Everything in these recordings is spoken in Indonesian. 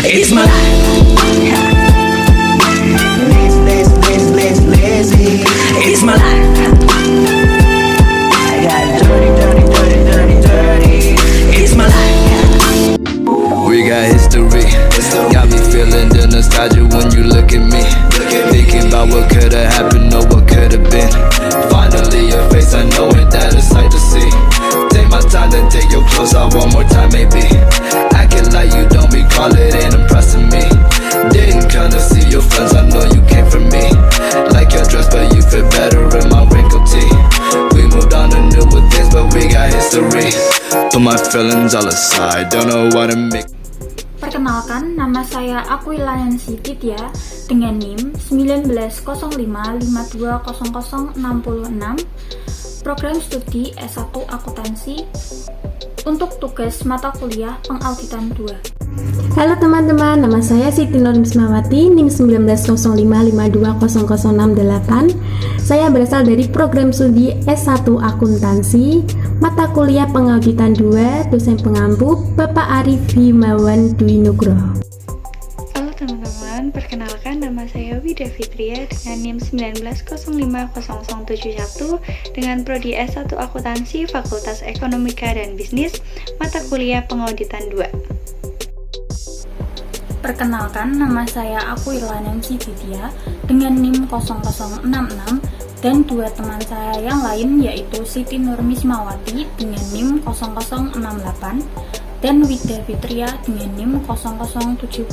It's my life. Lazy. It's my life. I got dirty. It's my life. We got history. Got me feeling the nostalgia when you look at me. Thinking about what could've happened or what could've been. Finally your face, I know it, that a sight to see. Take my time, then take your clothes off one more time maybe. Acting like you don't recall it, ain't impressing me. Didn't come to see your friends, I know you came for me. Like your dress, but you fit better in my wrinkled tee. We moved on to newer things, but we got history. Put my feelings all aside, don't know what to make. Perkenalkan, nama saya Aquila Nancy Titya dengan NIM 1905520066, program studi S1 Akuntansi untuk tugas mata kuliah pengauditan 2. Halo teman-teman, nama saya Siti Nur Mismawati, NIM 1905520068. Saya berasal dari program studi S1 Akuntansi, mata kuliah pengauditan 2, dosen pengampu Bapak Arif Himawan Dwi Nugroho. Halo teman-teman, perkenalkan nama saya Wida Fitria dengan NIM 19050071 dengan prodi S1 Akuntansi Fakultas Ekonomika dan Bisnis, mata kuliah pengauditan 2. Perkenalkan, nama saya Aquila Nancy Titya dengan NIM 0066 dan dua teman saya yang lain yaitu Siti Nur Mismawati dengan NIM 0068 dan Wida Fitria dengan NIM 0071.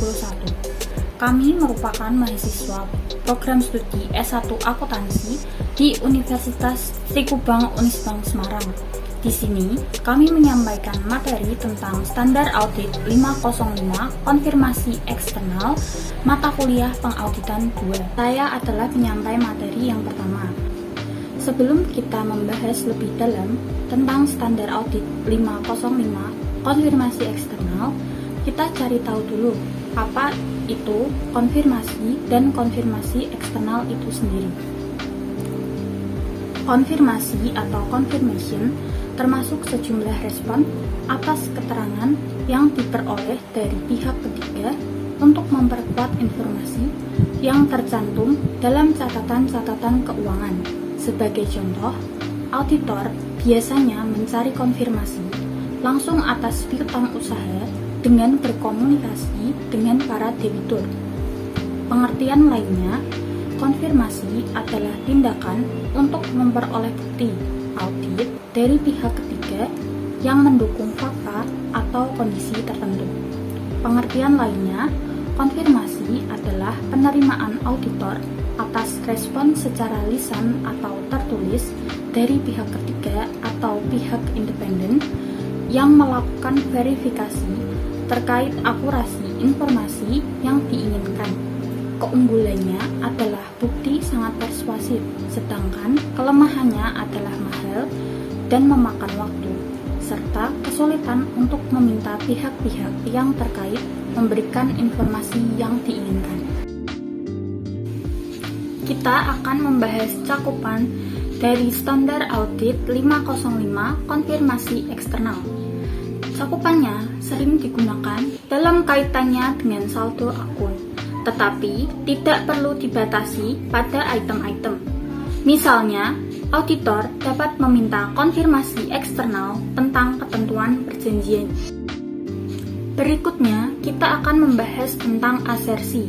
Kami merupakan mahasiswa program studi S1 Akuntansi di Universitas Trikubang Unisbank Semarang. Di sini, kami menyampaikan materi tentang standar audit 505 konfirmasi eksternal mata kuliah pengauditan 2. Saya adalah penyampai materi yang pertama. Sebelum kita membahas lebih dalam tentang standar audit 505 konfirmasi eksternal, kita cari tahu dulu apa itu konfirmasi dan konfirmasi eksternal itu sendiri. Konfirmasi atau confirmation termasuk sejumlah respon atas keterangan yang diperoleh dari pihak ketiga untuk memperkuat informasi yang tercantum dalam catatan-catatan keuangan. Sebagai contoh, auditor biasanya mencari konfirmasi langsung atas piutang usaha dengan berkomunikasi dengan para debitur. Pengertian lainnya, konfirmasi adalah tindakan untuk memperoleh bukti audit dari pihak ketiga yang mendukung fakta atau kondisi tertentu. Pengertian lainnya, konfirmasi adalah penerimaan auditor atas respon secara lisan atau tertulis dari pihak ketiga atau pihak independen yang melakukan verifikasi terkait akurasi informasi yang diinginkan. Keunggulannya adalah bukti sangat persuasif, sedangkan kelemahannya adalah mahal dan memakan waktu, serta kesulitan untuk meminta pihak-pihak yang terkait memberikan informasi yang diinginkan. Kita akan membahas cakupan dari standar audit 505 konfirmasi eksternal. Cakupannya sering digunakan dalam kaitannya dengan saldo akun, tetapi tidak perlu dibatasi pada item-item. Misalnya, auditor dapat meminta konfirmasi eksternal tentang ketentuan perjanjian. Berikutnya, kita akan membahas tentang asersi,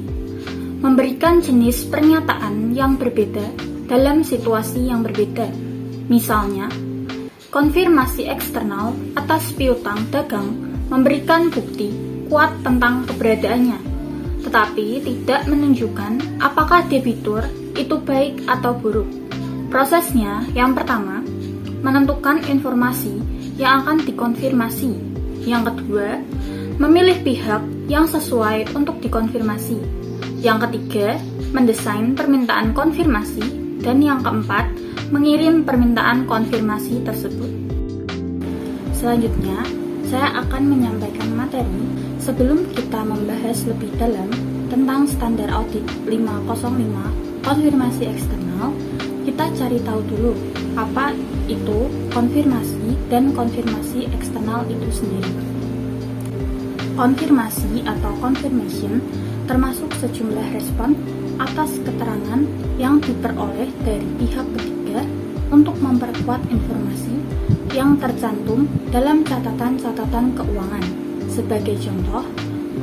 memberikan jenis pernyataan yang berbeda dalam situasi yang berbeda. Misalnya, konfirmasi eksternal atas piutang dagang memberikan bukti kuat tentang keberadaannya, tetapi tidak menunjukkan apakah debitur itu baik atau buruk. Prosesnya, yang pertama, menentukan informasi yang akan dikonfirmasi. Yang kedua, memilih pihak yang sesuai untuk dikonfirmasi. Yang ketiga, mendesain permintaan konfirmasi. Dan yang keempat, mengirim permintaan konfirmasi tersebut. Selanjutnya, saya akan menyampaikan materi sebelum kita membahas lebih dalam tentang standar audit 505 konfirmasi eksternal. Kita cari tahu dulu apa itu konfirmasi dan konfirmasi eksternal itu sendiri. Konfirmasi atau confirmation termasuk sejumlah respon atas keterangan yang diperoleh dari pihak ketiga untuk memperkuat informasi yang tercantum dalam catatan-catatan keuangan. Sebagai contoh,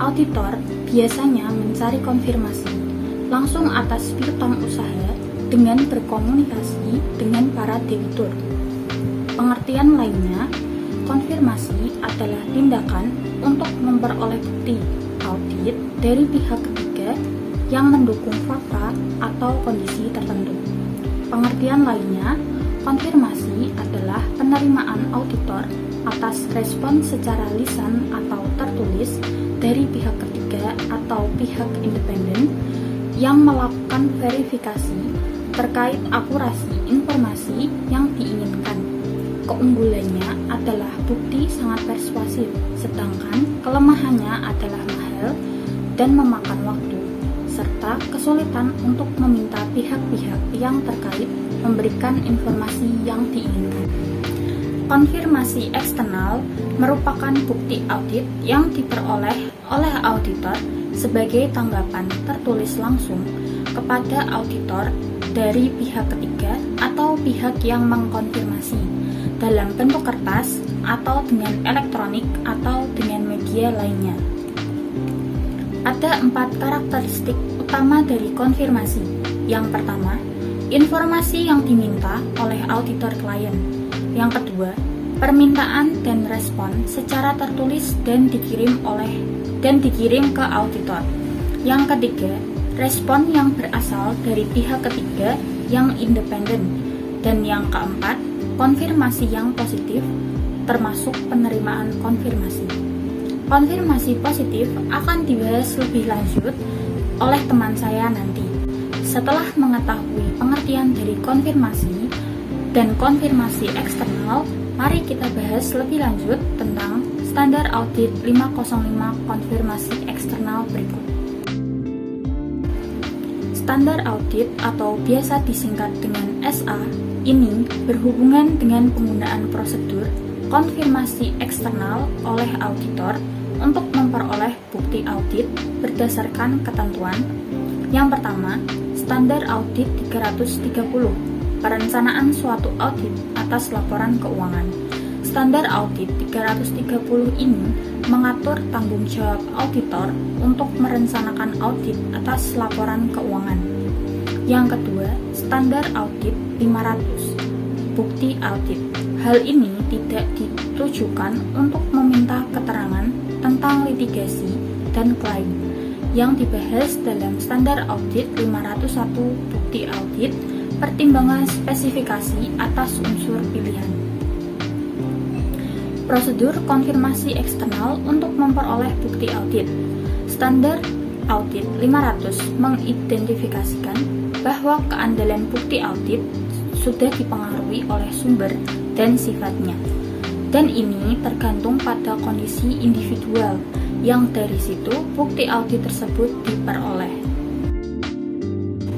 auditor biasanya mencari konfirmasi langsung atas piutang usaha dengan berkomunikasi dengan para debitur. Pengertian lainnya, konfirmasi adalah tindakan untuk memperoleh bukti audit dari pihak ketiga yang mendukung fakta atau kondisi tertentu. Pengertian lainnya, konfirmasi adalah penerimaan auditor atas respon secara lisan atau tertulis dari pihak ketiga atau pihak independen yang melakukan verifikasi terkait akurasi informasi yang diinginkan. Keunggulannya adalah bukti sangat persuasif, sedangkan kelemahannya adalah mahal dan memakan waktu, serta kesulitan untuk meminta pihak-pihak yang terkait memberikan informasi yang diinginkan. Konfirmasi eksternal merupakan bukti audit yang diperoleh oleh auditor sebagai tanggapan tertulis langsung kepada auditor dari pihak ketiga atau pihak yang mengkonfirmasi dalam bentuk kertas atau dengan elektronik atau dengan media lainnya. Ada 4 karakteristik utama dari konfirmasi. Yang pertama, informasi yang diminta oleh auditor klien. Yang kedua, permintaan dan respon secara tertulis dan dikirim ke auditor. Yang ketiga, respon yang berasal dari pihak ketiga yang independen. Dan yang keempat, konfirmasi yang positif, termasuk penerimaan konfirmasi. Konfirmasi positif akan dibahas lebih lanjut oleh teman saya nanti. Setelah mengetahui pengertian dari konfirmasi dan konfirmasi eksternal, mari kita bahas lebih lanjut tentang standar audit 505 konfirmasi eksternal berikut. Standar audit atau biasa disingkat dengan SA ini berhubungan dengan penggunaan prosedur konfirmasi eksternal oleh auditor untuk memperoleh bukti audit berdasarkan ketentuan. Yang pertama, standar audit 330, perencanaan suatu audit atas laporan keuangan. Standar audit 330 ini mengatur tanggung jawab auditor untuk merencanakan audit atas laporan keuangan. Yang kedua, standar audit 500, bukti audit. Hal ini tidak ditujukan untuk meminta keterangan tentang litigasi dan klaim yang dibahas dalam standar audit 501 bukti audit, pertimbangan spesifikasi atas unsur pilihan. Prosedur konfirmasi eksternal untuk memperoleh bukti audit. Standar audit 500 mengidentifikasikan bahwa keandalan bukti audit sudah dipengaruhi oleh sumber dan sifatnya. Dan ini tergantung pada kondisi individual yang dari situ bukti audit tersebut diperoleh.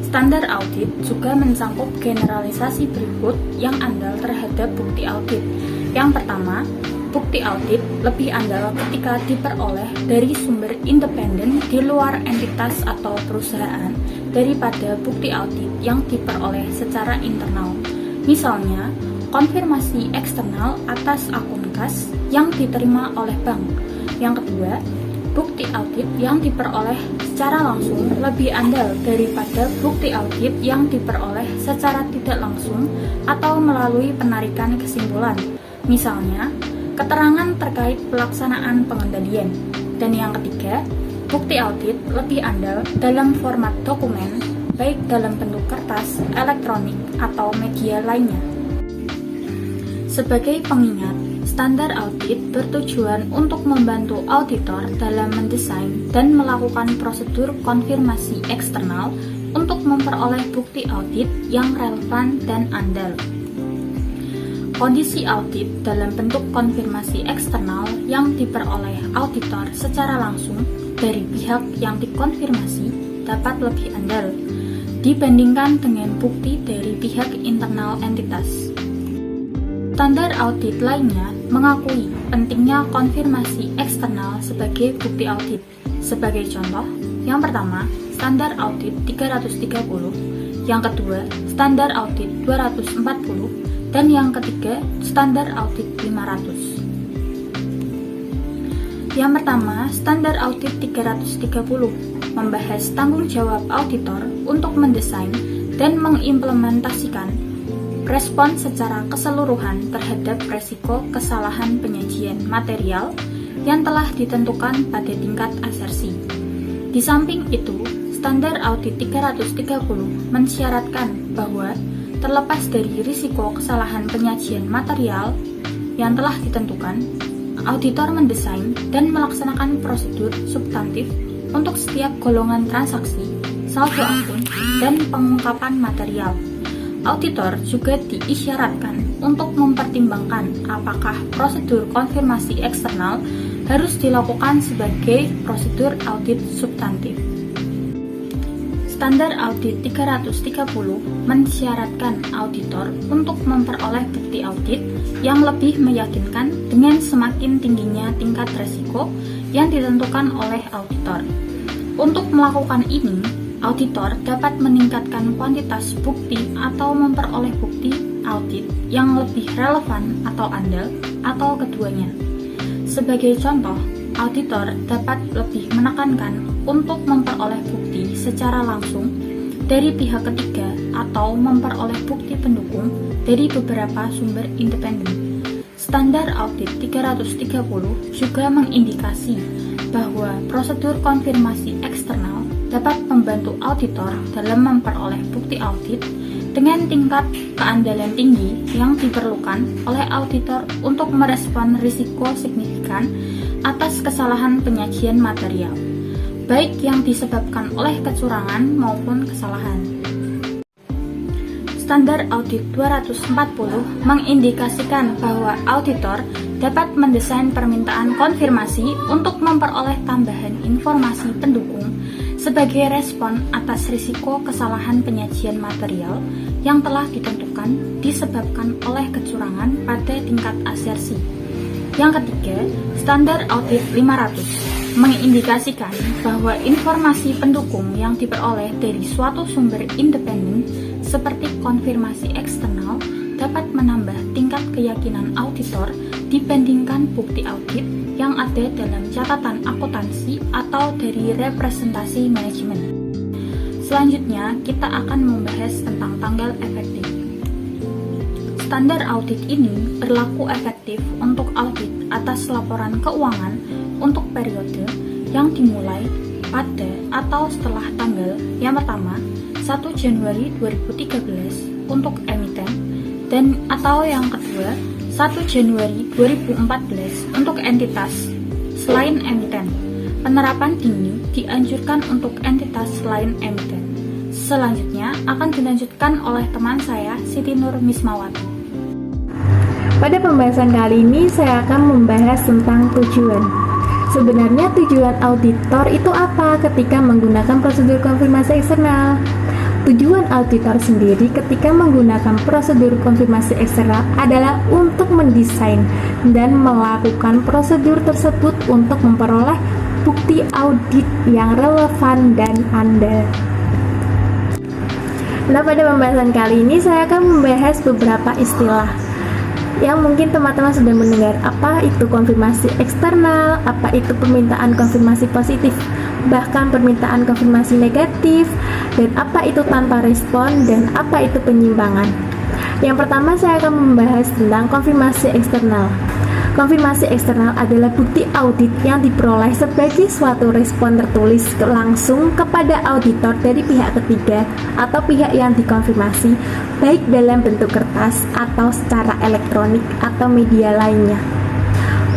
Standar audit juga mencakup generalisasi berikut yang andal terhadap bukti audit. Yang pertama, bukti audit lebih andal ketika diperoleh dari sumber independen di luar entitas atau perusahaan daripada bukti audit yang diperoleh secara internal. Misalnya, konfirmasi eksternal atas akun kas yang diterima oleh bank. Yang kedua, bukti audit yang diperoleh secara langsung lebih andal daripada bukti audit yang diperoleh secara tidak langsung atau melalui penarikan kesimpulan. Misalnya, keterangan terkait pelaksanaan pengendalian. Dan yang ketiga, bukti audit lebih andal dalam format dokumen, baik dalam bentuk kertas, elektronik, atau media lainnya. Sebagai pengingat, standar audit bertujuan untuk membantu auditor dalam mendesain dan melakukan prosedur konfirmasi eksternal untuk memperoleh bukti audit yang relevan dan andal. Kondisi audit dalam bentuk konfirmasi eksternal yang diperoleh auditor secara langsung dari pihak yang dikonfirmasi dapat lebih andal dibandingkan dengan bukti dari pihak internal entitas. Standar audit lainnya mengakui pentingnya konfirmasi eksternal sebagai bukti audit. Sebagai contoh, yang pertama, standar audit 330, yang kedua, standar audit 240, dan yang ketiga, standar audit 500. Yang pertama, standar audit 330 membahas tanggung jawab auditor untuk mendesain dan mengimplementasikan respon secara keseluruhan terhadap resiko kesalahan penyajian material yang telah ditentukan pada tingkat asersi. Di samping itu, standar audit 330 mensyaratkan bahwa terlepas dari risiko kesalahan penyajian material yang telah ditentukan, auditor mendesain dan melaksanakan prosedur substantif untuk setiap golongan transaksi, saldo akun, dan pengungkapan material. Auditor juga diisyaratkan untuk mempertimbangkan apakah prosedur konfirmasi eksternal harus dilakukan sebagai prosedur audit substantif. Standar audit 330 mensyaratkan auditor untuk memperoleh bukti audit yang lebih meyakinkan dengan semakin tingginya tingkat resiko yang ditentukan oleh auditor. Untuk melakukan ini, auditor dapat meningkatkan kuantitas bukti atau memperoleh bukti audit yang lebih relevan atau andal, atau keduanya. Sebagai contoh, auditor dapat lebih menekankan untuk memperoleh bukti secara langsung dari pihak ketiga atau memperoleh bukti pendukung dari beberapa sumber independen. Standar audit 330 juga mengindikasi bahwa prosedur konfirmasi eksternal dapat membantu auditor dalam memperoleh bukti audit dengan tingkat keandalan tinggi yang diperlukan oleh auditor untuk merespon risiko signifikan atas kesalahan penyajian material, baik yang disebabkan oleh kecurangan maupun kesalahan. Standar audit 240 mengindikasikan bahwa auditor dapat mendesain permintaan konfirmasi untuk memperoleh tambahan informasi pendukung sebagai respon atas risiko kesalahan penyajian material yang telah ditentukan disebabkan oleh kecurangan pada tingkat asersi. Yang ketiga, standar audit 500 mengindikasikan bahwa informasi pendukung yang diperoleh dari suatu sumber independen seperti konfirmasi eksternal dapat menambah tingkat keyakinan auditor dibandingkan bukti audit yang ada dalam catatan akuntansi atau dari representasi manajemen. Selanjutnya, kita akan membahas tentang tanggal efektif. Standar audit ini berlaku efektif untuk audit atas laporan keuangan untuk periode yang dimulai pada atau setelah tanggal yang pertama 1 Januari 2013 untuk emiten dan atau yang kedua 1 Januari 2014 untuk entitas selain emiten. Penerapan ini dianjurkan untuk entitas selain emiten. Selanjutnya akan dilanjutkan oleh teman saya Siti Nur Mismawati. Pada pembahasan kali ini saya akan membahas tentang tujuan. Sebenarnya tujuan auditor itu apa ketika menggunakan prosedur konfirmasi eksternal? Tujuan auditor sendiri ketika menggunakan prosedur konfirmasi eksternal adalah untuk mendesain dan melakukan prosedur tersebut untuk memperoleh bukti audit yang relevan dan andal. Nah, pada pembahasan kali ini saya akan membahas beberapa istilah yang mungkin teman-teman sudah mendengar. Apa itu konfirmasi eksternal, apa itu permintaan konfirmasi positif, bahkan permintaan konfirmasi negatif, dan apa itu tanpa respon, dan apa itu penyimpangan. Yang pertama saya akan membahas tentang konfirmasi eksternal. Konfirmasi eksternal adalah bukti audit yang diperoleh sebagai suatu respon tertulis langsung kepada auditor dari pihak ketiga atau pihak yang dikonfirmasi, baik dalam bentuk kertas atau secara elektronik atau media lainnya.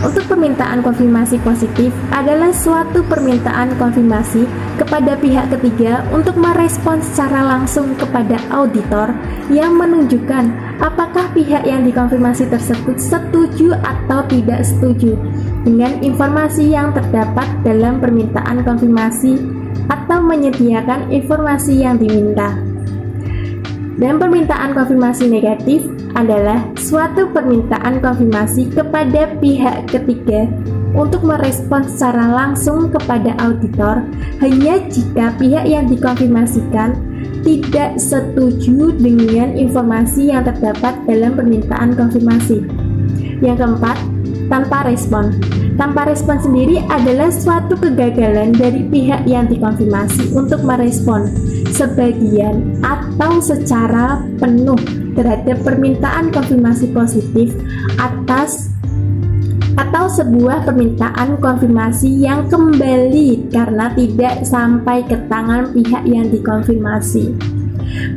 Untuk permintaan konfirmasi positif adalah suatu permintaan konfirmasi kepada pihak ketiga untuk merespon secara langsung kepada auditor yang menunjukkan apakah pihak yang dikonfirmasi tersebut setuju atau tidak setuju dengan informasi yang terdapat dalam permintaan konfirmasi atau menyediakan informasi yang diminta. Dan permintaan konfirmasi negatif adalah suatu permintaan konfirmasi kepada pihak ketiga untuk merespon secara langsung kepada auditor hanya jika pihak yang dikonfirmasikan tidak setuju dengan informasi yang terdapat dalam permintaan konfirmasi. Yang keempat, tanpa respon. Tanpa respon sendiri adalah suatu kegagalan dari pihak yang dikonfirmasi untuk merespon sebagian atau secara penuh terhadap permintaan konfirmasi positif atau sebuah permintaan konfirmasi yang kembali karena tidak sampai ke tangan pihak yang dikonfirmasi.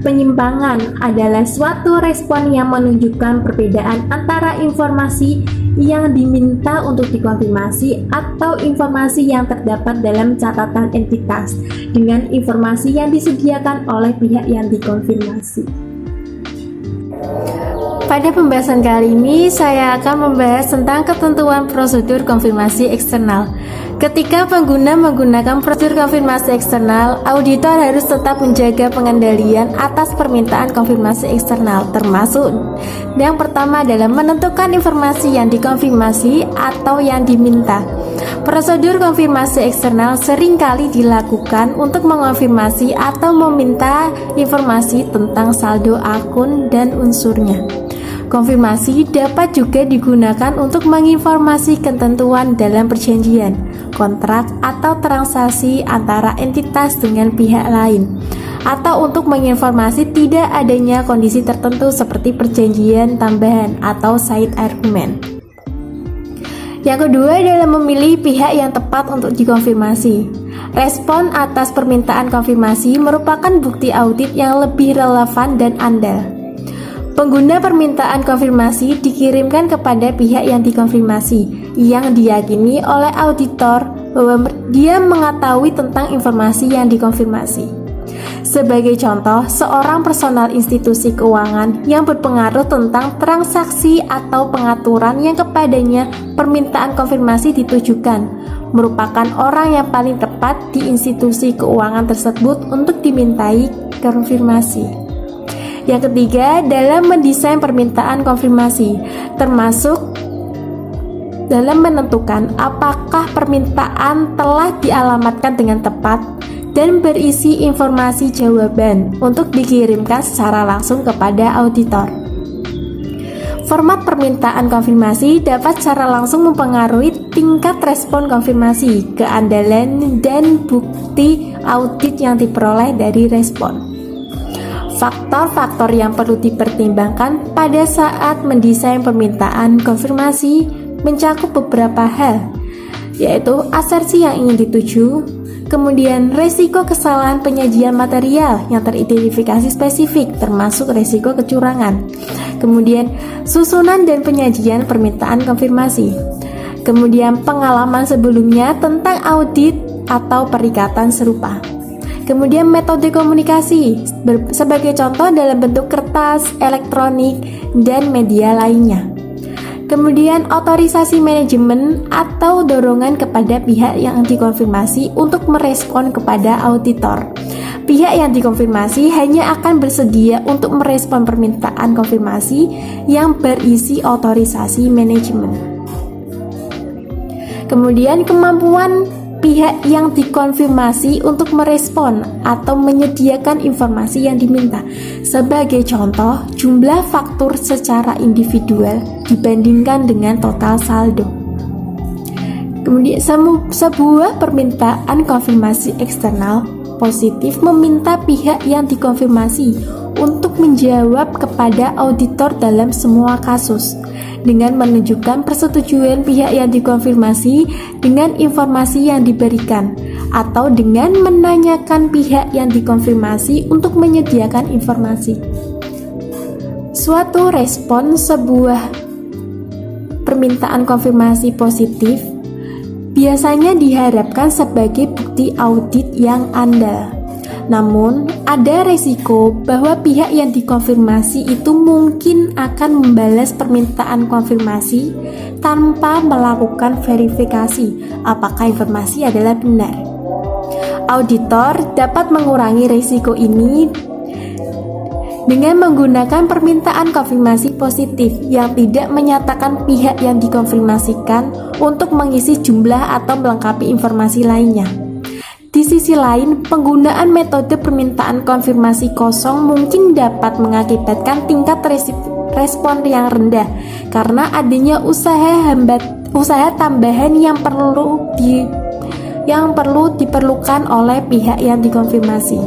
Penyimpangan adalah suatu respon yang menunjukkan perbedaan antara informasi yang diminta untuk dikonfirmasi atau informasi yang terdapat dalam catatan entitas dengan informasi yang disediakan oleh pihak yang dikonfirmasi. Pada pembahasan kali ini, saya akan membahas tentang ketentuan prosedur konfirmasi eksternal. Ketika pengguna menggunakan prosedur konfirmasi eksternal, auditor harus tetap menjaga pengendalian atas permintaan konfirmasi eksternal, termasuk yang pertama adalah menentukan informasi yang dikonfirmasi atau yang diminta. Prosedur konfirmasi eksternal seringkali dilakukan untuk mengonfirmasi atau meminta informasi tentang saldo akun dan unsurnya. Konfirmasi dapat juga digunakan untuk menginformasi ketentuan dalam perjanjian, kontrak, atau transaksi antara entitas dengan pihak lain, atau untuk menginformasi tidak adanya kondisi tertentu seperti perjanjian tambahan atau side argument. Yang kedua adalah memilih pihak yang tepat untuk dikonfirmasi. Respon atas permintaan konfirmasi merupakan bukti audit yang lebih relevan dan andal. Pengguna permintaan konfirmasi dikirimkan kepada pihak yang dikonfirmasi, yang diyakini oleh auditor bahwa dia mengetahui tentang informasi yang dikonfirmasi. Sebagai contoh, seorang personal institusi keuangan yang berpengaruh tentang transaksi atau pengaturan yang kepadanya permintaan konfirmasi ditujukan, merupakan orang yang paling tepat di institusi keuangan tersebut untuk dimintai konfirmasi. Yang ketiga, dalam mendesain permintaan konfirmasi, termasuk dalam menentukan apakah permintaan telah dialamatkan dengan tepat dan berisi informasi jawaban untuk dikirimkan secara langsung kepada auditor. Format permintaan konfirmasi dapat secara langsung mempengaruhi tingkat respon konfirmasi, keandalan, dan bukti audit yang diperoleh dari respon. Faktor-faktor yang perlu dipertimbangkan pada saat mendesain permintaan konfirmasi mencakup beberapa hal, yaitu asersi yang ingin dituju, kemudian resiko kesalahan penyajian material yang teridentifikasi spesifik termasuk resiko kecurangan, kemudian susunan dan penyajian permintaan konfirmasi, kemudian pengalaman sebelumnya tentang audit atau perikatan serupa. Kemudian metode komunikasi, sebagai contoh dalam bentuk kertas, elektronik, dan media lainnya. Kemudian otorisasi manajemen atau dorongan kepada pihak yang dikonfirmasi untuk merespon kepada auditor. Pihak yang dikonfirmasi hanya akan bersedia untuk merespon permintaan konfirmasi yang berisi otorisasi manajemen. Kemudian kemampuan pihak yang dikonfirmasi untuk merespon atau menyediakan informasi yang diminta. Sebagai contoh, jumlah faktur secara individual dibandingkan dengan total saldo. Kemudian sebuah permintaan konfirmasi eksternal positif meminta pihak yang dikonfirmasi untuk menjawab kepada auditor dalam semua kasus dengan menunjukkan persetujuan pihak yang dikonfirmasi dengan informasi yang diberikan atau dengan menanyakan pihak yang dikonfirmasi untuk menyediakan informasi. Suatu respon sebuah permintaan konfirmasi positif biasanya diharapkan sebagai bukti audit yang andal. Namun, ada resiko bahwa pihak yang dikonfirmasi itu mungkin akan membalas permintaan konfirmasi tanpa melakukan verifikasi apakah informasi adalah benar. Auditor dapat mengurangi resiko ini dengan menggunakan permintaan konfirmasi positif yang tidak menyatakan pihak yang dikonfirmasikan untuk mengisi jumlah atau melengkapi informasi lainnya. Di sisi lain, penggunaan metode permintaan konfirmasi kosong mungkin dapat mengakibatkan tingkat respon yang rendah karena adanya usaha tambahan yang perlu diperlukan oleh pihak yang dikonfirmasi.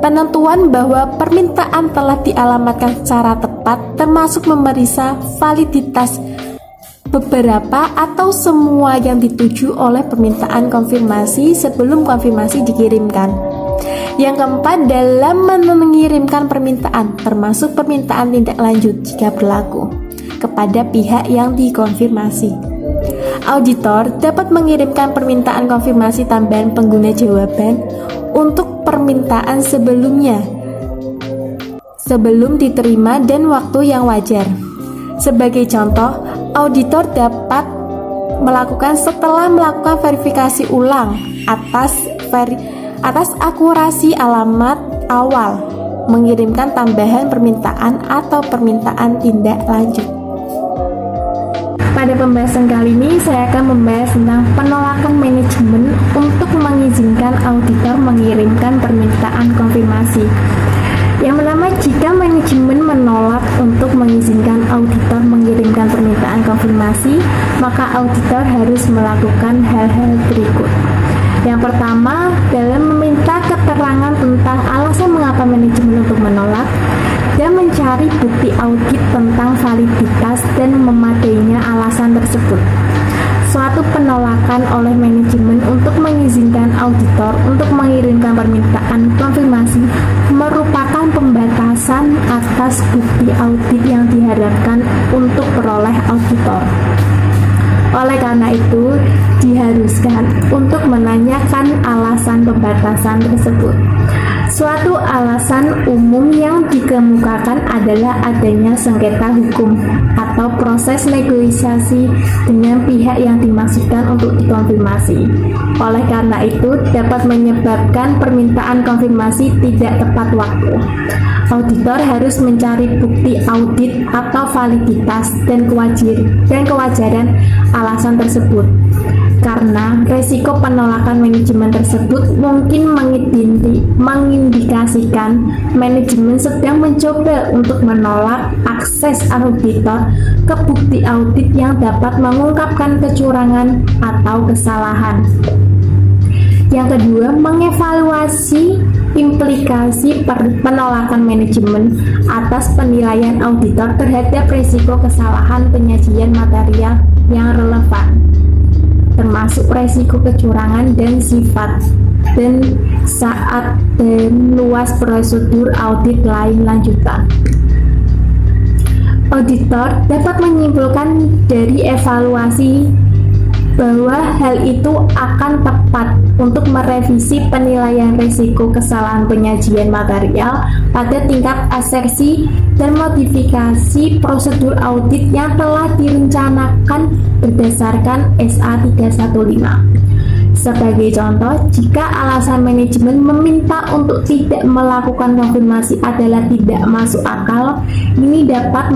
Penentuan bahwa permintaan telah dialamatkan secara tepat termasuk memeriksa validitas beberapa atau semua yang dituju oleh permintaan konfirmasi sebelum konfirmasi dikirimkan. Yang keempat, dalam mengirimkan permintaan, termasuk permintaan tindak lanjut jika berlaku, kepada pihak yang dikonfirmasi. Auditor dapat mengirimkan permintaan konfirmasi tambahan pengguna jawaban untuk permintaan sebelumnya sebelum diterima dan waktu yang wajar. Sebagai contoh, auditor dapat melakukan setelah melakukan verifikasi ulang atas akurasi alamat awal, mengirimkan tambahan permintaan atau permintaan tindak lanjut. Pada pembahasan kali ini, saya akan membahas tentang penolakan manajemen untuk mengizinkan auditor mengirimkan permintaan konfirmasi. Yang pertama, jika manajemen menolak untuk mengizinkan auditor mengirimkan permintaan konfirmasi, maka auditor harus melakukan hal-hal berikut. Yang pertama, dalam meminta keterangan tentang alasan mengapa manajemen untuk menolak, dan mencari bukti audit tentang validitas dan memadainya alasan tersebut. Suatu penolakan oleh manajemen untuk mengizinkan auditor untuk mengirimkan permintaan konfirmasi merupakan pembatasan atas bukti audit yang diharapkan untuk peroleh auditor. Oleh karena itu, diharuskan untuk menanyakan alasan pembatasan tersebut. Suatu alasan umum yang dikemukakan adalah adanya sengketa hukum atau proses negosiasi dengan pihak yang dimaksudkan untuk dikonfirmasi. Oleh karena itu, dapat menyebabkan permintaan konfirmasi tidak tepat waktu. Auditor harus mencari bukti audit atau validitas dan kewajaran alasan tersebut. Karena resiko penolakan manajemen tersebut mungkin mengindikasikan manajemen sedang mencoba untuk menolak akses auditor ke bukti audit yang dapat mengungkapkan kecurangan atau kesalahan. Yang kedua, mengevaluasi implikasi penolakan manajemen atas penilaian auditor terhadap risiko kesalahan penyajian material yang relevan, termasuk resiko kecurangan dan sifat dan saat dan luas prosedur audit lain lanjutan. Auditor dapat menyimpulkan dari evaluasi bahwa hal itu akan tepat untuk merevisi penilaian risiko kesalahan penyajian material pada tingkat asersi dan modifikasi prosedur audit yang telah direncanakan berdasarkan SA 315. Sebagai contoh, jika alasan manajemen meminta untuk tidak melakukan konfirmasi adalah tidak masuk akal, ini dapat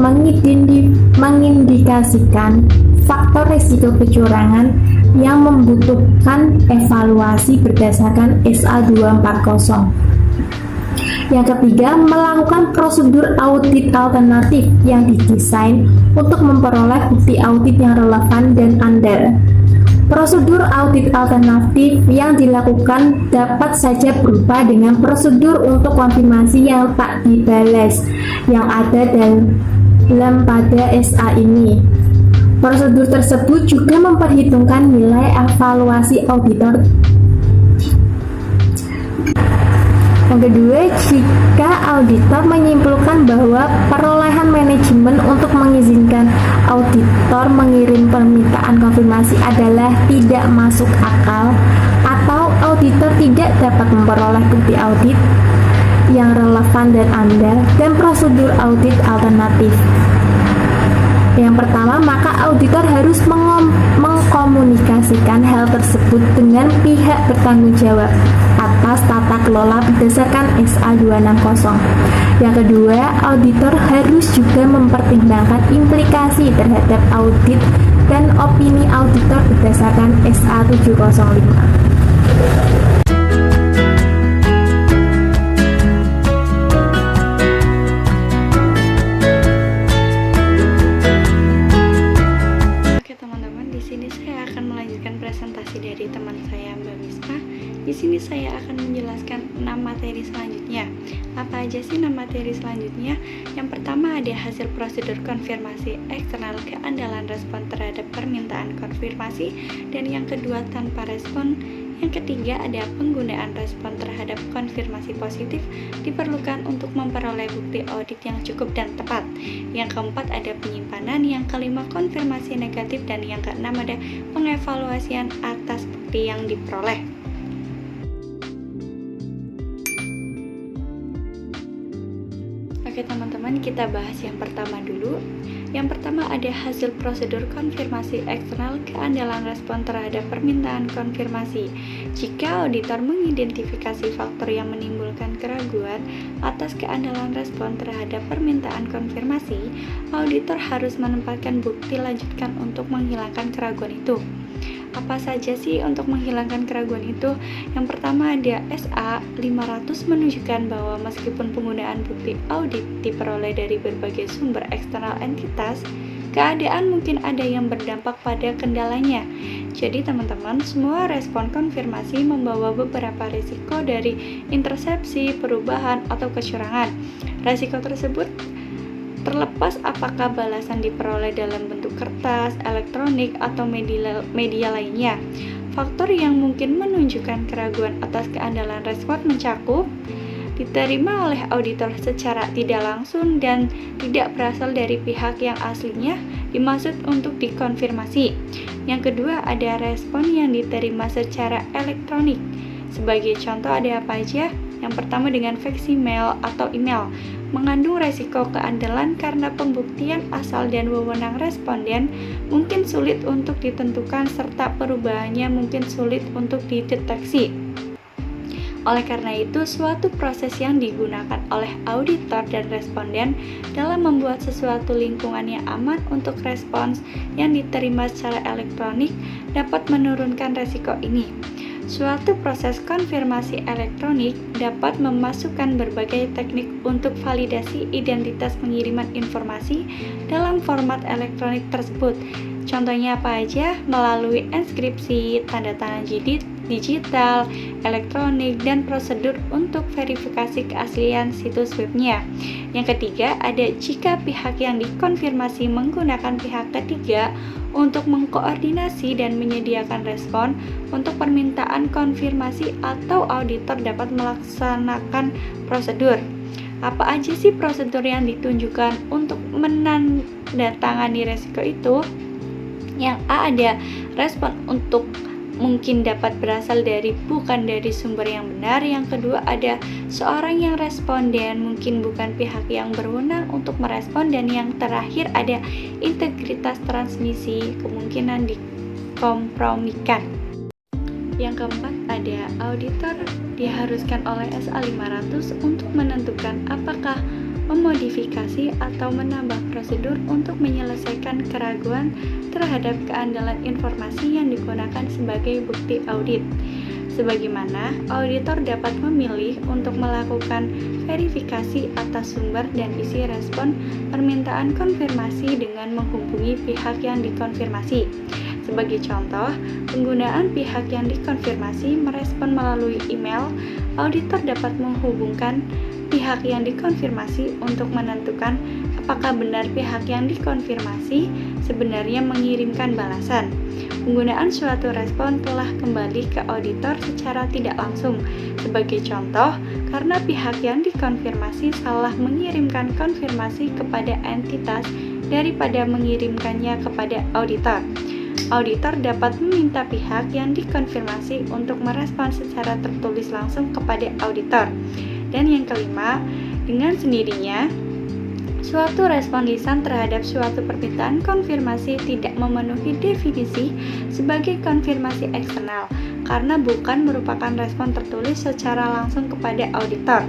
mengindikasikan faktor risiko kecurangan yang membutuhkan evaluasi berdasarkan SA 240. Yang ketiga, melakukan prosedur audit alternatif yang didesain untuk memperoleh bukti audit yang relevan dan andal. Prosedur audit alternatif yang dilakukan dapat saja berupa dengan prosedur untuk konfirmasi yang tak dibalas yang ada dalam pada SA ini. Prosedur tersebut juga memperhitungkan nilai evaluasi auditor. Yang kedua, jika auditor menyimpulkan bahwa perolehan manajemen untuk mengizinkan auditor mengirim permintaan konfirmasi adalah tidak masuk akal atau auditor tidak dapat memperoleh bukti audit yang relevan dan andal dan prosedur audit alternatif. Yang pertama, maka auditor harus mengkomunikasikan hal tersebut dengan pihak bertanggung jawab atas tata kelola berdasarkan SA 260. Yang kedua, auditor harus juga mempertimbangkan implikasi terhadap audit dan opini auditor berdasarkan SA 705. Presentasi dari teman saya Mbak Misma. Di sini saya akan menjelaskan 6 materi selanjutnya. Apa aja sih 6 materi selanjutnya? Yang pertama ada hasil prosedur konfirmasi eksternal keandalan respon terhadap permintaan konfirmasi, dan yang kedua tanpa respon. Yang ketiga ada penggunaan respon terhadap konfirmasi positif diperlukan untuk memperoleh bukti audit yang cukup dan tepat. Yang keempat ada penyimpanan, yang kelima konfirmasi negatif, dan yang keenam ada pengevaluasian atas bukti yang diperoleh. Oke teman-teman, kita bahas yang pertama dulu. Yang pertama ada hasil prosedur konfirmasi eksternal keandalan respon terhadap permintaan konfirmasi. Jika auditor mengidentifikasi faktor yang menimbulkan keraguan atas keandalan respon terhadap permintaan konfirmasi, auditor harus menempatkan bukti lanjutan untuk menghilangkan keraguan itu. Apa saja sih untuk menghilangkan keraguan itu? Yang pertama ada SA 500 menunjukkan bahwa meskipun penggunaan bukti audit diperoleh dari berbagai sumber eksternal entitas, keadaan mungkin ada yang berdampak pada kendalanya. Jadi teman-teman, semua respon konfirmasi membawa beberapa risiko dari intersepsi, perubahan, atau kecurangan. Risiko tersebut terlepas apakah balasan diperoleh dalam bentuk kertas, elektronik, atau media lainnya. Faktor yang mungkin menunjukkan keraguan atas keandalan respon mencakup diterima oleh auditor secara tidak langsung dan tidak berasal dari pihak yang aslinya dimaksud untuk dikonfirmasi. Yang kedua ada respon yang diterima secara elektronik. Sebagai contoh ada apa aja? Yang pertama dengan faksimiles atau email, mengandung resiko keandalan karena pembuktian asal dan wewenang responden mungkin sulit untuk ditentukan serta perubahannya mungkin sulit untuk dideteksi. Oleh karena itu, suatu proses yang digunakan oleh auditor dan responden dalam membuat sesuatu lingkungan yang aman untuk respons yang diterima secara elektronik dapat menurunkan resiko ini. Suatu proses konfirmasi elektronik dapat memasukkan berbagai teknik untuk validasi identitas pengiriman informasi dalam format elektronik tersebut. Contohnya apa aja? Melalui enskripsi, tanda tangan digital, elektronik, dan prosedur untuk verifikasi keaslian situs webnya. Yang ketiga, ada jika pihak yang dikonfirmasi menggunakan pihak ketiga untuk mengkoordinasi dan menyediakan respon untuk permintaan konfirmasi atau auditor dapat melaksanakan prosedur. Apa aja sih prosedur yang ditunjukkan untuk menandatangani resiko itu? Yang A ada respon untuk mungkin dapat berasal dari bukan dari sumber yang benar. Yang kedua ada seorang yang responden mungkin bukan pihak yang berwenang untuk merespon. Dan yang terakhir ada integritas transmisi kemungkinan dikompromikan. Yang keempat ada auditor diharuskan oleh SA 500 untuk menentukan apakah memodifikasi atau menambah prosedur untuk menyelesaikan keraguan terhadap keandalan informasi yang digunakan sebagai bukti audit. Sebagaimana, auditor dapat memilih untuk melakukan verifikasi atas sumber dan isi respon permintaan konfirmasi dengan menghubungi pihak yang dikonfirmasi. Sebagai contoh, penggunaan pihak yang dikonfirmasi merespon melalui email, auditor dapat menghubungkan pihak yang dikonfirmasi untuk menentukan apakah benar pihak yang dikonfirmasi sebenarnya mengirimkan balasan. Penggunaan suatu respon telah kembali ke auditor secara tidak langsung. Sebagai contoh, karena pihak yang dikonfirmasi salah mengirimkan konfirmasi kepada entitas daripada mengirimkannya kepada auditor. Auditor dapat meminta pihak yang dikonfirmasi untuk merespon secara tertulis langsung kepada auditor. Dan yang kelima, dengan sendirinya, suatu respon lisan terhadap suatu permintaan konfirmasi tidak memenuhi definisi sebagai konfirmasi eksternal karena bukan merupakan respon tertulis secara langsung kepada auditor.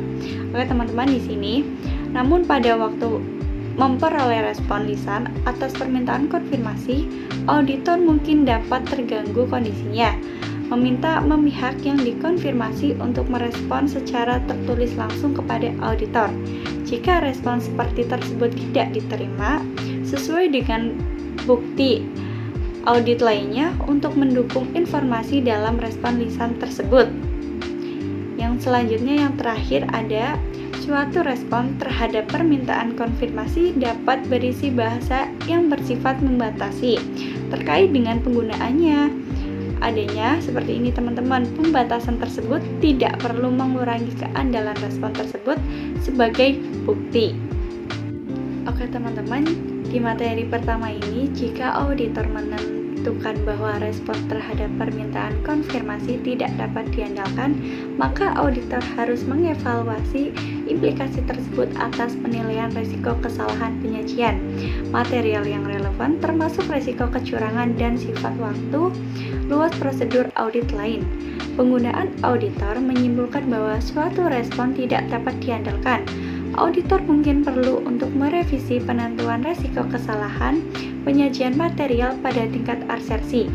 Oke teman-teman, di sini namun pada waktu memperoleh respon lisan atas permintaan konfirmasi, auditor mungkin dapat terganggu kondisinya, meminta memihak yang dikonfirmasi untuk merespon secara tertulis langsung kepada auditor. Jika respon seperti tersebut tidak diterima sesuai dengan bukti audit lainnya untuk mendukung informasi dalam respon lisan tersebut. Yang selanjutnya, yang terakhir ada suatu respon terhadap permintaan konfirmasi dapat berisi bahasa yang bersifat membatasi terkait dengan penggunaannya. Adanya seperti ini teman-teman, pembatasan tersebut tidak perlu mengurangi keandalan respon tersebut sebagai bukti. Oke teman-teman, di materi pertama ini, jika auditor menentukan bahwa respon terhadap permintaan konfirmasi tidak dapat diandalkan, maka auditor harus mengevaluasi implikasi tersebut atas penilaian risiko kesalahan penyajian material yang relevan, termasuk risiko kecurangan dan sifat waktu luas prosedur audit lain. Penggunaan auditor menyimpulkan bahwa suatu respon tidak dapat diandalkan. Auditor mungkin perlu untuk merevisi penentuan risiko kesalahan penyajian material pada tingkat asersi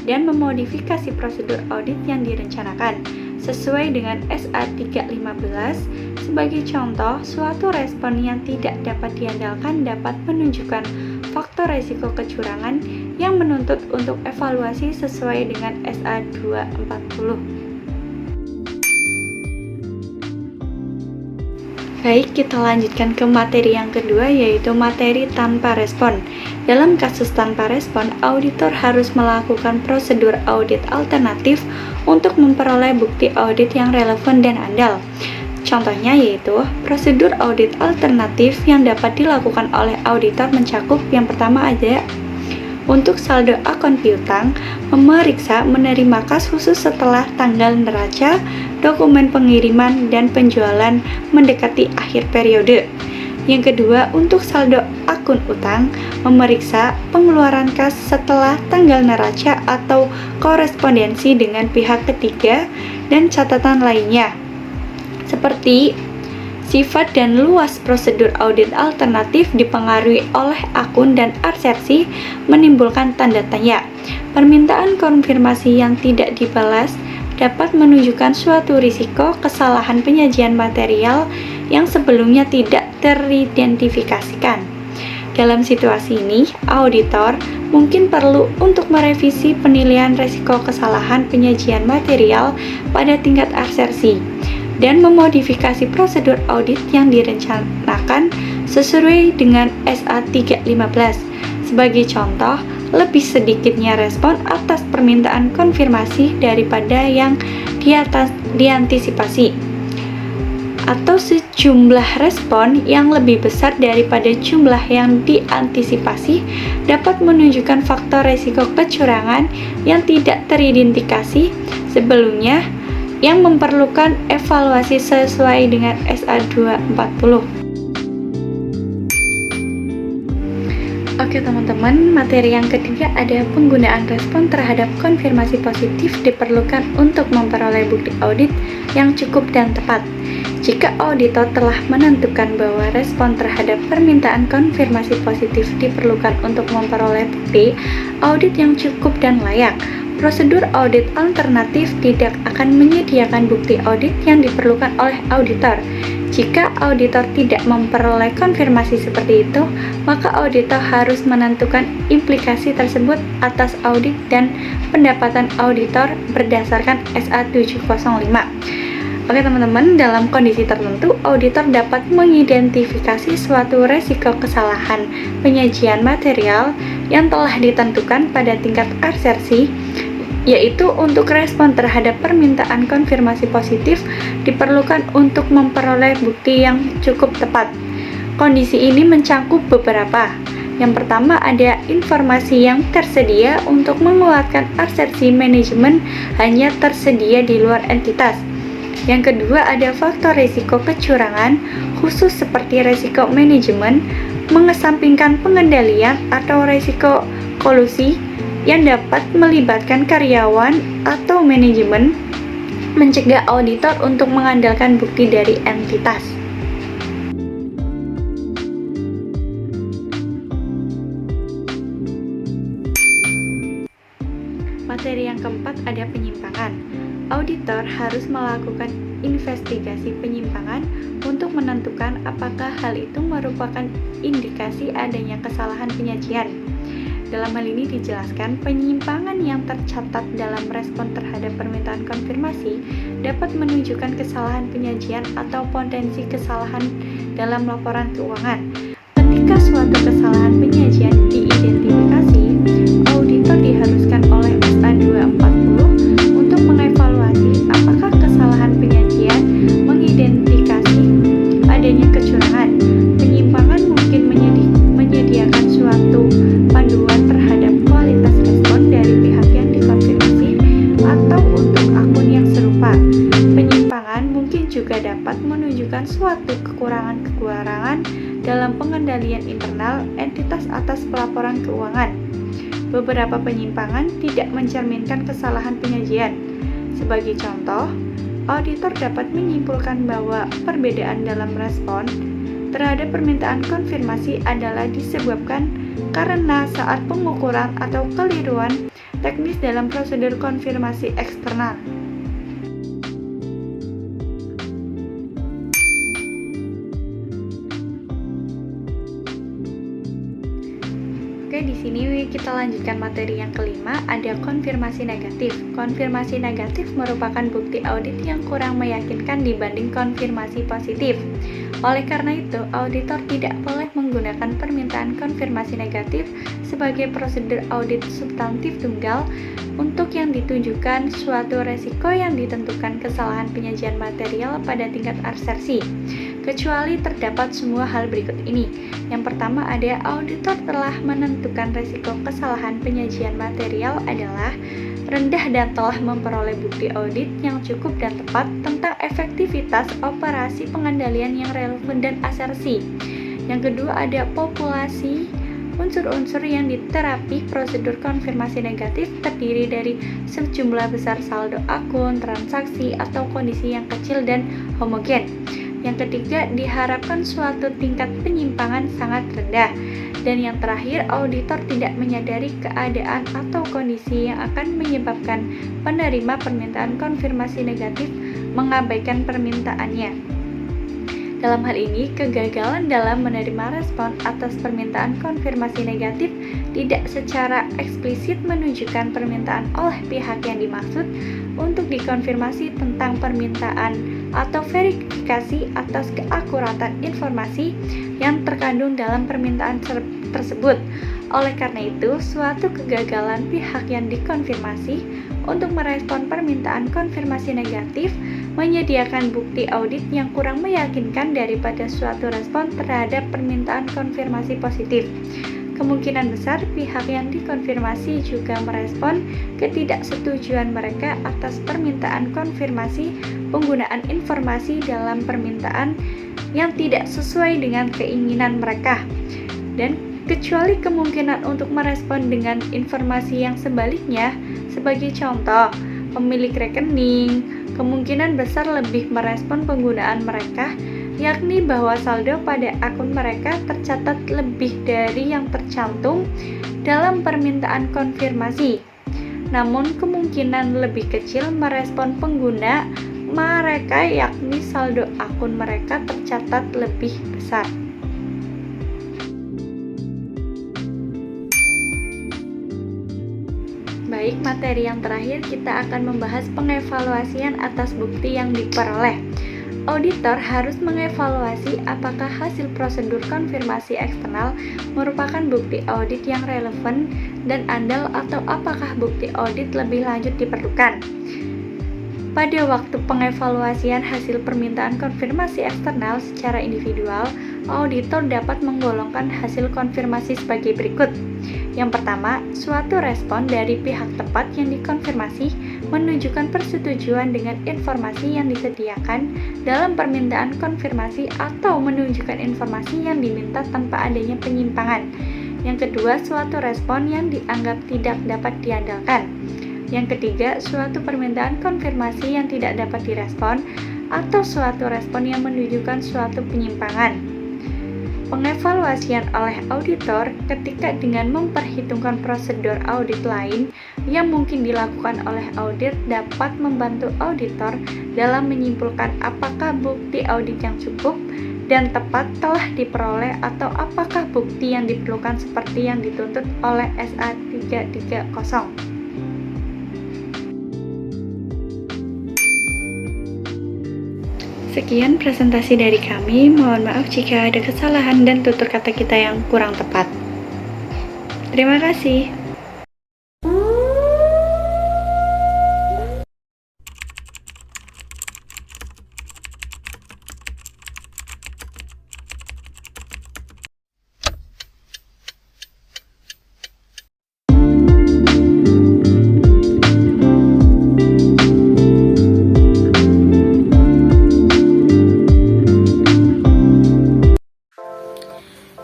dan memodifikasi prosedur audit yang direncanakan sesuai dengan SA 315. Sebagai contoh, suatu respon yang tidak dapat diandalkan dapat menunjukkan faktor risiko kecurangan yang menuntut untuk evaluasi sesuai dengan SA 240. Baik, kita lanjutkan ke materi yang kedua, yaitu materi tanpa respon. Dalam kasus tanpa respon, auditor harus melakukan prosedur audit alternatif untuk memperoleh bukti audit yang relevan dan andal. Contohnya yaitu, prosedur audit alternatif yang dapat dilakukan oleh auditor mencakup yang pertama ada untuk saldo akun piutang, memeriksa menerima kas khusus setelah tanggal neraca, dokumen pengiriman dan penjualan mendekati akhir periode. Yang kedua, untuk saldo akun utang, memeriksa pengeluaran kas setelah tanggal neraca atau korespondensi dengan pihak ketiga dan catatan lainnya, seperti sifat dan luas prosedur audit alternatif dipengaruhi oleh akun dan asersi menimbulkan tanda tanya. Permintaan konfirmasi yang tidak dibalas dapat menunjukkan suatu risiko kesalahan penyajian material yang sebelumnya tidak teridentifikasikan. Dalam situasi ini, auditor mungkin perlu untuk merevisi penilaian risiko kesalahan penyajian material pada tingkat asersi dan memodifikasi prosedur audit yang direncanakan sesuai dengan SA 315. Sebagai contoh, lebih sedikitnya respon atas permintaan konfirmasi daripada yang diantisipasi, atau sejumlah respon yang lebih besar daripada jumlah yang diantisipasi dapat menunjukkan faktor risiko kecurangan yang tidak teridentifikasi sebelumnya yang memerlukan evaluasi sesuai dengan SA 240. Oke teman-teman, materi yang ketiga ada penggunaan respon terhadap konfirmasi positif diperlukan untuk memperoleh bukti audit yang cukup dan tepat. Jika auditor telah menentukan bahwa respon terhadap permintaan konfirmasi positif diperlukan untuk memperoleh bukti audit yang cukup dan layak, prosedur audit alternatif tidak akan menyediakan bukti audit yang diperlukan oleh auditor. Jika auditor tidak memperoleh konfirmasi seperti itu, maka auditor harus menentukan implikasi tersebut atas audit dan pendapatan auditor berdasarkan SA 705. Oke teman-teman, dalam kondisi tertentu, auditor dapat mengidentifikasi suatu resiko kesalahan penyajian material yang telah ditentukan pada tingkat asersi, yaitu untuk respon terhadap permintaan konfirmasi positif diperlukan untuk memperoleh bukti yang cukup tepat. Kondisi ini mencakup beberapa. Yang pertama ada informasi yang tersedia untuk menguatkan asersi manajemen hanya tersedia di luar entitas. Yang kedua ada faktor risiko kecurangan khusus seperti risiko manajemen, mengesampingkan pengendalian atau risiko kolusi yang dapat melibatkan karyawan atau manajemen, mencegah auditor untuk mengandalkan bukti dari entitas. Materi yang keempat ada penyimpangan. Auditor harus melakukan investigasi penyimpangan untuk menentukan apakah hal itu merupakan indikasi adanya kesalahan penyajian. Dalam hal ini dijelaskan, penyimpangan yang tercatat dalam respon terhadap permintaan konfirmasi dapat menunjukkan kesalahan penyajian atau potensi kesalahan dalam laporan keuangan. Ketika suatu kesalahan penyajian diidentifikasi, auditor diharuskan oleh SA 240 untuk mengevaluasi apakah kesalahan penyajian mengidentifikasi adanya kecurangan. Penyimpangan mungkin menyediakan suatu panduan terhadap kualitas respon dari pihak yang dikonfirmasi atau untuk akun yang serupa. Penyimpangan mungkin juga dapat menunjukkan suatu kekurangan-kekurangan dalam pengendalian internal entitas atas pelaporan keuangan. Beberapa penyimpangan tidak mencerminkan kesalahan penyajian. Sebagai contoh, auditor dapat menyimpulkan bahwa perbedaan dalam respon terhadap permintaan konfirmasi adalah disebabkan karena saat pengukuran atau keliruan teknis dalam prosedur konfirmasi eksternal. Oke, di sini kita lanjutkan materi yang kelima, ada konfirmasi negatif. Konfirmasi negatif merupakan bukti audit yang kurang meyakinkan dibanding konfirmasi positif. Oleh karena itu, auditor tidak boleh menggunakan permintaan konfirmasi negatif sebagai prosedur audit substantif tunggal untuk yang ditunjukkan suatu resiko yang ditentukan kesalahan penyajian material pada tingkat asersi, kecuali terdapat semua hal berikut ini. Yang pertama ada auditor telah menentukan resiko kesalahan penyajian material adalah rendah dan telah memperoleh bukti audit yang cukup dan tepat tentang efektivitas operasi pengendalian yang relevan dan asersi. Yang kedua ada populasi. Unsur-unsur yang diterapi prosedur konfirmasi negatif terdiri dari sejumlah besar saldo akun, transaksi, atau kondisi yang kecil dan homogen. Yang ketiga, diharapkan suatu tingkat penyimpangan sangat rendah. Dan yang terakhir, auditor tidak menyadari keadaan atau kondisi yang akan menyebabkan penerima permintaan konfirmasi negatif mengabaikan permintaannya. Dalam hal ini, kegagalan dalam menerima respon atas permintaan konfirmasi negatif tidak secara eksplisit menunjukkan permintaan oleh pihak yang dimaksud untuk dikonfirmasi tentang permintaan atau verifikasi atas keakuratan informasi yang terkandung dalam permintaan tersebut. Oleh karena itu, suatu kegagalan pihak yang dikonfirmasi untuk merespon permintaan konfirmasi negatif menyediakan bukti audit yang kurang meyakinkan daripada suatu respon terhadap permintaan konfirmasi positif. Kemungkinan besar pihak yang dikonfirmasi juga merespon ketidaksetujuan mereka atas permintaan konfirmasi penggunaan informasi dalam permintaan yang tidak sesuai dengan keinginan mereka. Dan kecuali kemungkinan untuk merespon dengan informasi yang sebaliknya, sebagai contoh, pemilik rekening kemungkinan besar lebih merespon penggunaan mereka, yakni bahwa saldo pada akun mereka tercatat lebih dari yang tercantum dalam permintaan konfirmasi. Namun kemungkinan lebih kecil merespon pengguna mereka, yakni saldo akun mereka tercatat lebih besar. Baik, materi yang terakhir kita akan membahas pengevaluasian atas bukti yang diperoleh. Auditor harus mengevaluasi apakah hasil prosedur konfirmasi eksternal merupakan bukti audit yang relevan dan andal atau apakah bukti audit lebih lanjut diperlukan. Pada waktu pengevaluasian hasil permintaan konfirmasi eksternal secara individual, auditor dapat menggolongkan hasil konfirmasi sebagai berikut. Yang pertama, suatu respon dari pihak tepat yang dikonfirmasi menunjukkan persetujuan dengan informasi yang disediakan dalam permintaan konfirmasi atau menunjukkan informasi yang diminta tanpa adanya penyimpangan. Yang kedua, suatu respon yang dianggap tidak dapat diandalkan. Yang ketiga, suatu permintaan konfirmasi yang tidak dapat direspon atau suatu respon yang menunjukkan suatu penyimpangan. Pengevaluasian oleh auditor ketika dengan memperhitungkan prosedur audit lain yang mungkin dilakukan oleh audit dapat membantu auditor dalam menyimpulkan apakah bukti audit yang cukup dan tepat telah diperoleh atau apakah bukti yang diperlukan seperti yang dituntut oleh SA 330. Sekian presentasi dari kami, mohon maaf jika ada kesalahan dan tutur kata kita yang kurang tepat. Terima kasih.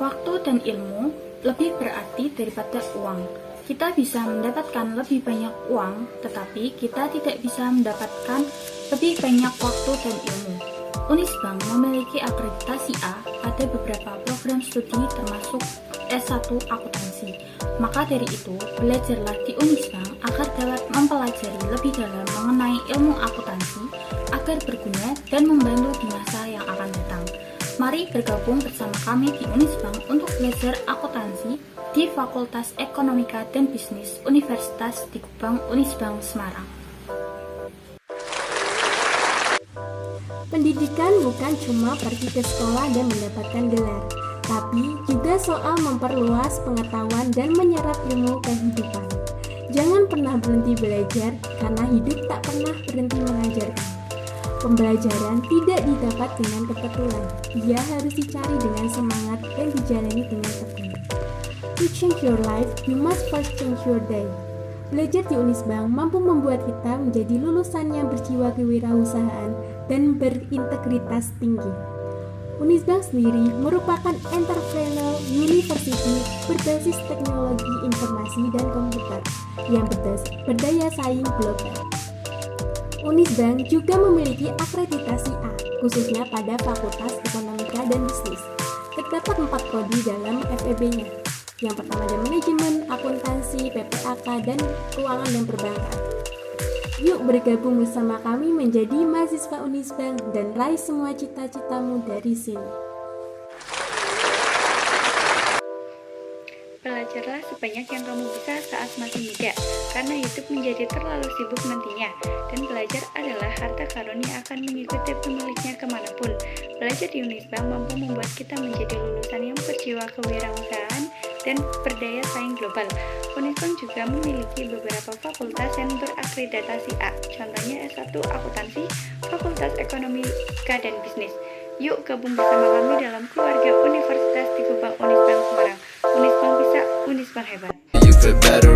Waktu dan ilmu lebih berarti daripada uang. Kita bisa mendapatkan lebih banyak uang, tetapi kita tidak bisa mendapatkan lebih banyak waktu dan ilmu. Unisbank memiliki akreditasi A pada beberapa program studi termasuk S1 akuntansi. Maka dari itu, belajarlah di Unisbank agar dapat mempelajari lebih dalam mengenai ilmu akuntansi agar berguna dan membantu di masa yang akan datang. Mari bergabung bersama kami di Unisbank untuk belajar akuntansi di Fakultas Ekonomika dan Bisnis Universitas Digubang Unisbank Semarang. Pendidikan bukan cuma pergi ke sekolah dan mendapatkan gelar, tapi juga soal memperluas pengetahuan dan menyerap ilmu kehidupan. Jangan pernah berhenti belajar, karena hidup tak pernah berhenti mengajarkan. Pembelajaran tidak didapat dengan kebetulan, ia harus dicari dengan semangat dan dijalani dengan tekun. To change your life, you must first change your day. Belajar di Unisbank mampu membuat kita menjadi lulusan yang berjiwa kewirausahaan dan berintegritas tinggi. Unisbank sendiri merupakan entrepreneurial university berbasis teknologi informasi dan komputer yang berdaya saing global. Unisbank juga memiliki akreditasi A, khususnya pada Fakultas Ekonomika dan Bisnis. Terdapat 4 prodi dalam FEB-nya. Yang pertama ada manajemen, akuntansi, PPAK, dan keuangan dan perbankan. Yuk bergabung bersama kami menjadi mahasiswa Unisbank dan raih semua cita-citamu dari sini. Belajarlah sebanyak yang kamu bisa saat masih muda, karena hidup menjadi terlalu sibuk nantinya. Dan belajar adalah harta karun yang akan mengikuti pemiliknya kemanapun. Belajar di Unisbank mampu membuat kita menjadi lulusan yang berjiwa kewirausahaan dan berdaya saing global. Unisbank juga memiliki beberapa fakultas yang berakreditasi A, contohnya S1 Akuntansi, Fakultas Ekonomika dan Bisnis. Yuk gabung bersama kami dalam keluarga Universitas Digubang Unisbank Semarang. Unisbank bisa, Unisbank hebat. You feel better